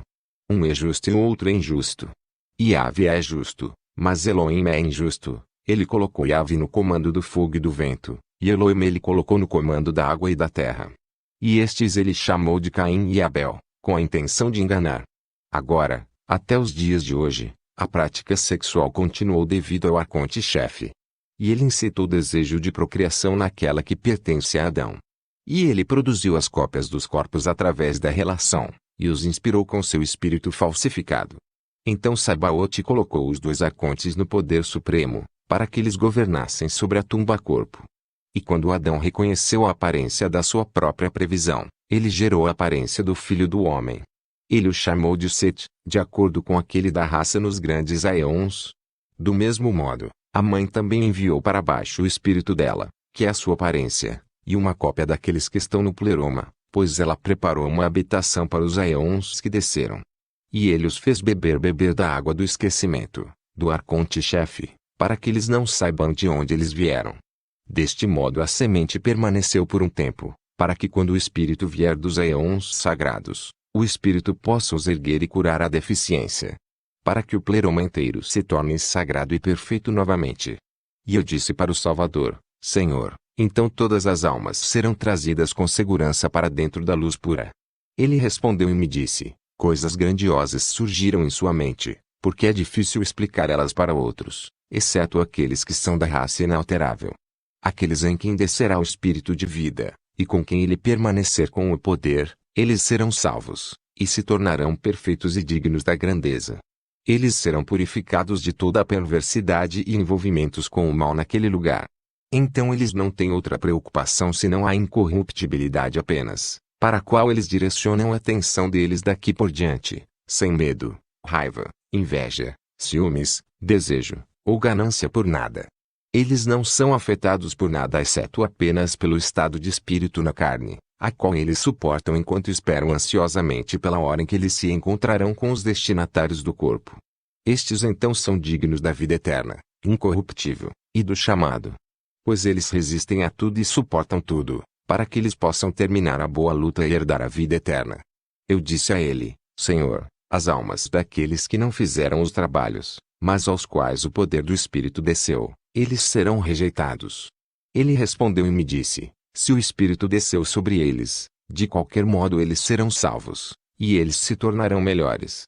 Um é justo e o outro é injusto. Yahvé é justo, mas Elohim é injusto. Ele colocou Yahvé no comando do fogo e do vento, e Elohim ele colocou no comando da água e da terra. E estes ele chamou de Caim e Abel, com a intenção de enganar. Agora, até os dias de hoje, a prática sexual continuou devido ao arconte-chefe. E ele incitou o desejo de procriação naquela que pertence a Adão. E ele produziu as cópias dos corpos através da relação, e os inspirou com seu espírito falsificado. Então Sabaoth colocou os 2 arcontes no poder supremo, para que eles governassem sobre a tumba-corpo. E quando Adão reconheceu a aparência da sua própria previsão, ele gerou a aparência do filho do homem. Ele o chamou de Set, de acordo com aquele da raça nos grandes aeons. Do mesmo modo, a mãe também enviou para baixo o espírito dela, que é a sua aparência, e uma cópia daqueles que estão no pleroma, pois ela preparou uma habitação para os aeons que desceram. E ele os fez beber da água do esquecimento, do arconte-chefe, para que eles não saibam de onde eles vieram. Deste modo a semente permaneceu por um tempo, para que quando o espírito vier dos aeons sagrados, o espírito possa os erguer e curar a deficiência. Para que o pleroma inteiro se torne sagrado e perfeito novamente. E eu disse para o Salvador, Senhor, então todas as almas serão trazidas com segurança para dentro da luz pura. Ele respondeu e me disse, coisas grandiosas surgiram em sua mente, porque é difícil explicar elas para outros, exceto aqueles que são da raça inalterável. Aqueles em quem descerá o espírito de vida, e com quem ele permanecer com o poder, eles serão salvos, e se tornarão perfeitos e dignos da grandeza. Eles serão purificados de toda a perversidade e envolvimentos com o mal naquele lugar. Então eles não têm outra preocupação senão a incorruptibilidade apenas, para a qual eles direcionam a atenção deles daqui por diante, sem medo, raiva, inveja, ciúmes, desejo, ou ganância por nada. Eles não são afetados por nada exceto apenas pelo estado de espírito na carne, a qual eles suportam enquanto esperam ansiosamente pela hora em que eles se encontrarão com os destinatários do corpo. Estes então são dignos da vida eterna, incorruptível, e do chamado. Pois eles resistem a tudo e suportam tudo, para que eles possam terminar a boa luta e herdar a vida eterna. Eu disse a ele, Senhor, as almas daqueles que não fizeram os trabalhos, mas aos quais o poder do Espírito desceu, eles serão rejeitados. Ele respondeu e me disse, se o Espírito desceu sobre eles, de qualquer modo eles serão salvos, e eles se tornarão melhores.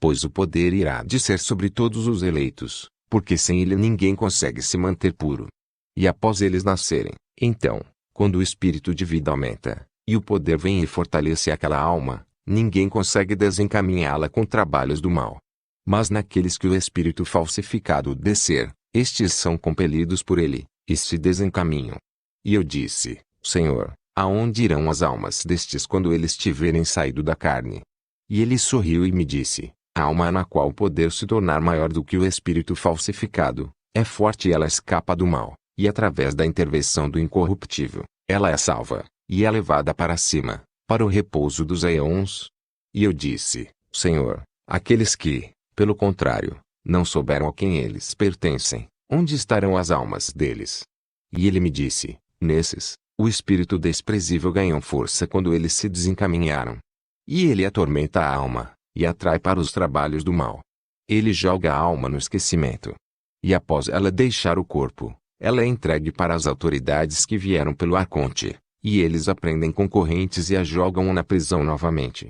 Pois o poder irá descer sobre todos os eleitos, porque sem ele ninguém consegue se manter puro. E após eles nascerem, então, quando o espírito de vida aumenta, e o poder vem e fortalece aquela alma, ninguém consegue desencaminhá-la com trabalhos do mal. Mas naqueles que o espírito falsificado descer, estes são compelidos por ele, e se desencaminham. E eu disse: Senhor, aonde irão as almas destes quando eles tiverem saído da carne? E ele sorriu e me disse: a alma na qual o poder se tornar maior do que o espírito falsificado, é forte e ela escapa do mal, e através da intervenção do incorruptível, ela é salva, e é levada para cima, para o repouso dos aeons. E eu disse: Senhor, aqueles que, pelo contrário, não souberam a quem eles pertencem, onde estarão as almas deles? E ele me disse: nesses, o espírito desprezível ganhou força quando eles se desencaminharam. E ele atormenta a alma, e atrai para os trabalhos do mal. Ele joga a alma no esquecimento. E após ela deixar o corpo, ela é entregue para as autoridades que vieram pelo arconte, e eles aprendem com correntes e a jogam na prisão novamente.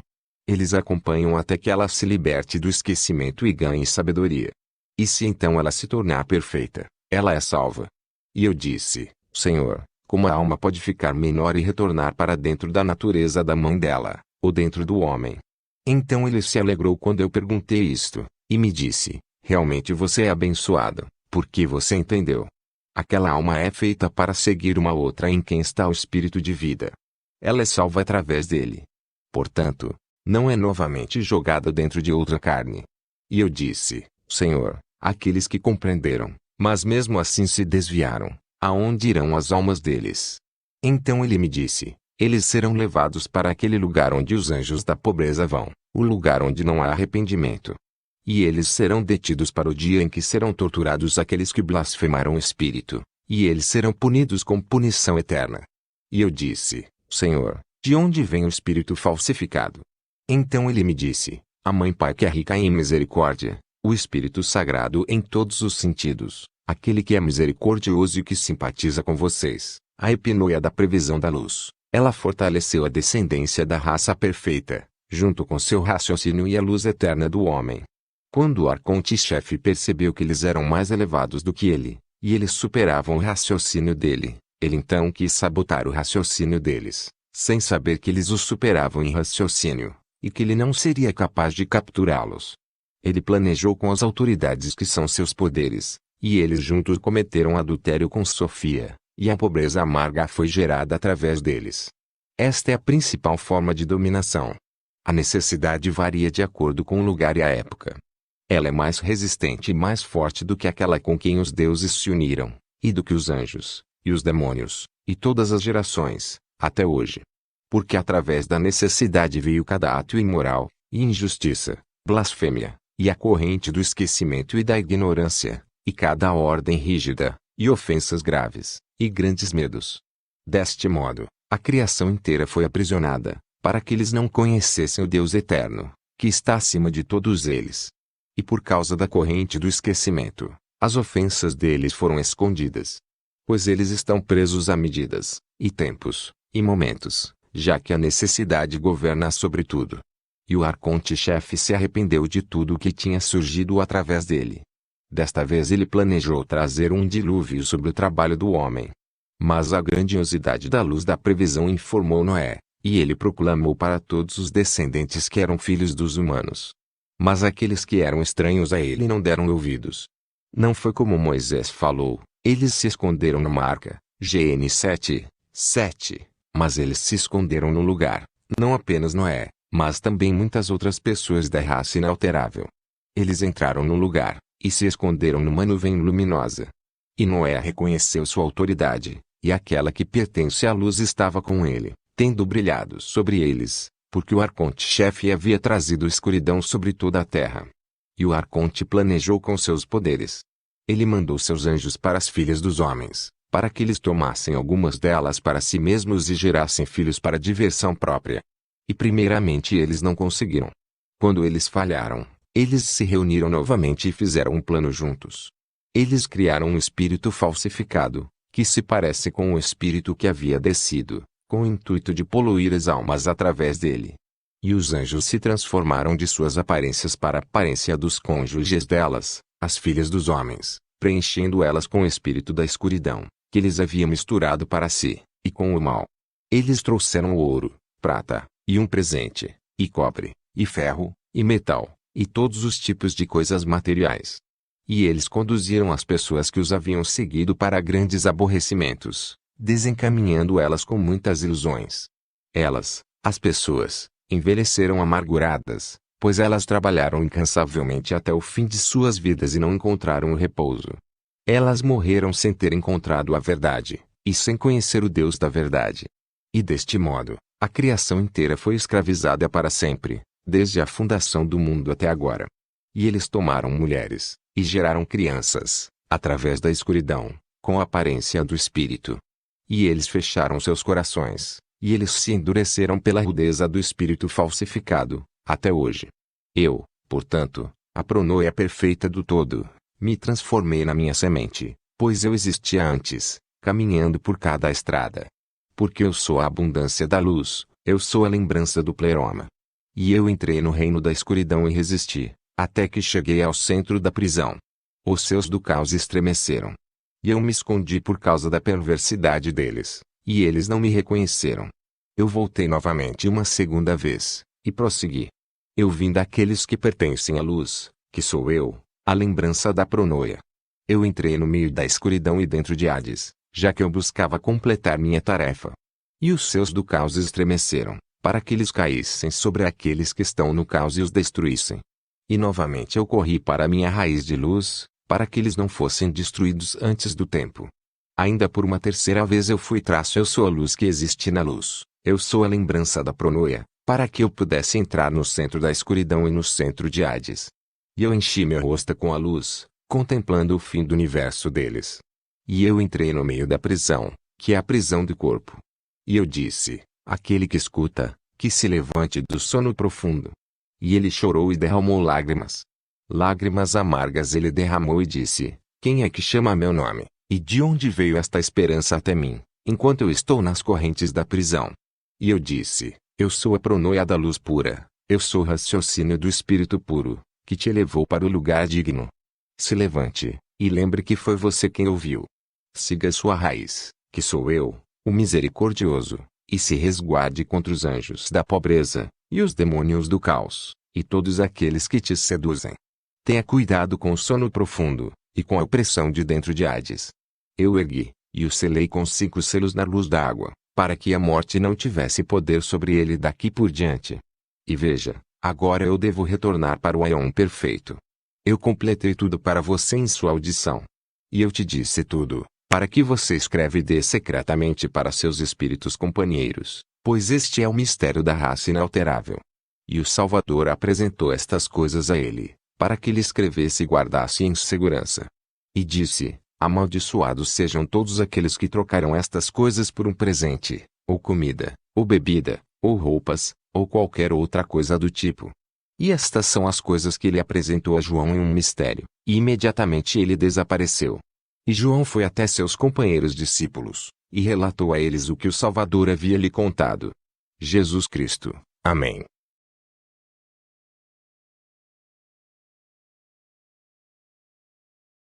Eles acompanham até que ela se liberte do esquecimento e ganhe sabedoria. E se então ela se tornar perfeita, ela é salva. E eu disse: Senhor, como a alma pode ficar menor e retornar para dentro da natureza da mãe dela, ou dentro do homem? Então ele se alegrou quando eu perguntei isto, e me disse: realmente você é abençoado, porque você entendeu. Aquela alma é feita para seguir uma outra em quem está o espírito de vida. Ela é salva através dele. Portanto, não é novamente jogada dentro de outra carne. E eu disse: Senhor, aqueles que compreenderam, mas mesmo assim se desviaram, aonde irão as almas deles? Então ele me disse: eles serão levados para aquele lugar onde os anjos da pobreza vão, o lugar onde não há arrependimento. E eles serão detidos para o dia em que serão torturados aqueles que blasfemaram o Espírito, e eles serão punidos com punição eterna. E eu disse: Senhor, de onde vem o Espírito falsificado? Então ele me disse: a Mãe Pai que é rica em misericórdia, o Espírito Sagrado em todos os sentidos, aquele que é misericordioso e que simpatiza com vocês, a epinoia da previsão da luz. Ela fortaleceu a descendência da raça perfeita, junto com seu raciocínio e a luz eterna do homem. Quando o arconte-chefe percebeu que eles eram mais elevados do que ele, e eles superavam o raciocínio dele, ele então quis sabotar o raciocínio deles, sem saber que eles o superavam em raciocínio, e que ele não seria capaz de capturá-los. Ele planejou com as autoridades que são seus poderes, e eles juntos cometeram adultério com Sofia, e a pobreza amarga foi gerada através deles. Esta é a principal forma de dominação. A necessidade varia de acordo com o lugar e a época. Ela é mais resistente e mais forte do que aquela com quem os deuses se uniram, e do que os anjos, e os demônios, e todas as gerações, até hoje. Porque através da necessidade veio cada ato imoral, e injustiça, blasfêmia, e a corrente do esquecimento e da ignorância, e cada ordem rígida, e ofensas graves, e grandes medos. Deste modo, a criação inteira foi aprisionada, para que eles não conhecessem o Deus eterno, que está acima de todos eles. E por causa da corrente do esquecimento, as ofensas deles foram escondidas. Pois eles estão presos a medidas, e tempos, e momentos, já que a necessidade governa sobre tudo. E o arconte-chefe se arrependeu de tudo o que tinha surgido através dele. Desta vez ele planejou trazer um dilúvio sobre o trabalho do homem. Mas a grandiosidade da luz da previsão informou Noé, e ele proclamou para todos os descendentes que eram filhos dos humanos. Mas aqueles que eram estranhos a ele não deram ouvidos. Não foi como Moisés falou, eles se esconderam numa arca, GN 7:7, mas eles se esconderam no lugar, não apenas Noé, mas também muitas outras pessoas da raça inalterável. Eles entraram no lugar, e se esconderam numa nuvem luminosa. E Noé reconheceu sua autoridade, e aquela que pertence à luz estava com ele, tendo brilhado sobre eles, porque o arconte-chefe havia trazido escuridão sobre toda a terra. E o arconte planejou com seus poderes. Ele mandou seus anjos para as filhas dos homens, para que eles tomassem algumas delas para si mesmos e gerassem filhos para diversão própria. E primeiramente eles não conseguiram. Quando eles falharam, eles se reuniram novamente e fizeram um plano juntos. Eles criaram um espírito falsificado, que se parece com o espírito que havia descido, com o intuito de poluir as almas através dele. E os anjos se transformaram de suas aparências para a aparência dos cônjuges delas, as filhas dos homens, preenchendo elas com o espírito da escuridão, que eles haviam misturado para si, e com o mal. Eles trouxeram ouro, prata, e um presente, e cobre, e ferro, e metal, e todos os tipos de coisas materiais. E eles conduziram as pessoas que os haviam seguido para grandes aborrecimentos, desencaminhando elas com muitas ilusões. Elas, as pessoas, envelheceram amarguradas, pois elas trabalharam incansavelmente até o fim de suas vidas e não encontraram o repouso. Elas morreram sem ter encontrado a verdade, e sem conhecer o Deus da verdade. E deste modo, a criação inteira foi escravizada para sempre, desde a fundação do mundo até agora. E eles tomaram mulheres, e geraram crianças, através da escuridão, com a aparência do espírito. E eles fecharam seus corações, e eles se endureceram pela rudeza do espírito falsificado, até hoje. Eu, portanto, a pronoia perfeita do todo, me transformei na minha semente, pois eu existia antes, caminhando por cada estrada. Porque eu sou a abundância da luz, eu sou a lembrança do pleroma. E eu entrei no reino da escuridão e resisti, até que cheguei ao centro da prisão. Os seus do caos estremeceram. E eu me escondi por causa da perversidade deles, e eles não me reconheceram. Eu voltei novamente uma segunda vez, e prossegui. Eu vim daqueles que pertencem à luz, que sou eu, a lembrança da pronoia. Eu entrei no meio da escuridão e dentro de Hades, já que eu buscava completar minha tarefa. E os seus do caos estremeceram, para que eles caíssem sobre aqueles que estão no caos e os destruíssem. E novamente eu corri para a minha raiz de luz, para que eles não fossem destruídos antes do tempo. Ainda por uma terceira vez eu fui traço. Eu sou a luz que existe na luz, eu sou a lembrança da pronoia, para que eu pudesse entrar no centro da escuridão e no centro de Hades. E eu enchi meu rosto com a luz, contemplando o fim do universo deles. E eu entrei no meio da prisão, que é a prisão do corpo. E eu disse, aquele que escuta, que se levante do sono profundo. E ele chorou e derramou lágrimas. Lágrimas amargas ele derramou e disse, quem é que chama meu nome, e de onde veio esta esperança até mim, enquanto eu estou nas correntes da prisão? E eu disse, eu sou a pronoia da luz pura, eu sou o raciocínio do Espírito puro, que te elevou para o lugar digno. Se levante, e lembre que foi você quem ouviu. Siga sua raiz, que sou eu, o misericordioso, e se resguarde contra os anjos da pobreza, e os demônios do caos, e todos aqueles que te seduzem. Tenha cuidado com o sono profundo, e com a opressão de dentro de Hades. Eu ergui, e o selei com 5 selos na luz da água, para que a morte não tivesse poder sobre ele daqui por diante. E veja, agora eu devo retornar para o Aion perfeito. Eu completei tudo para você em sua audição. E eu te disse tudo, para que você escreva e dê secretamente para seus espíritos companheiros, pois este é o mistério da raça inalterável. E o Salvador apresentou estas coisas a ele, para que ele escrevesse e guardasse em segurança. E disse, amaldiçoados sejam todos aqueles que trocaram estas coisas por um presente, ou comida, ou bebida, ou roupas, ou qualquer outra coisa do tipo. E estas são as coisas que ele apresentou a João em um mistério, e imediatamente ele desapareceu. E João foi até seus companheiros discípulos, e relatou a eles o que o Salvador havia lhe contado. Jesus Cristo. Amém.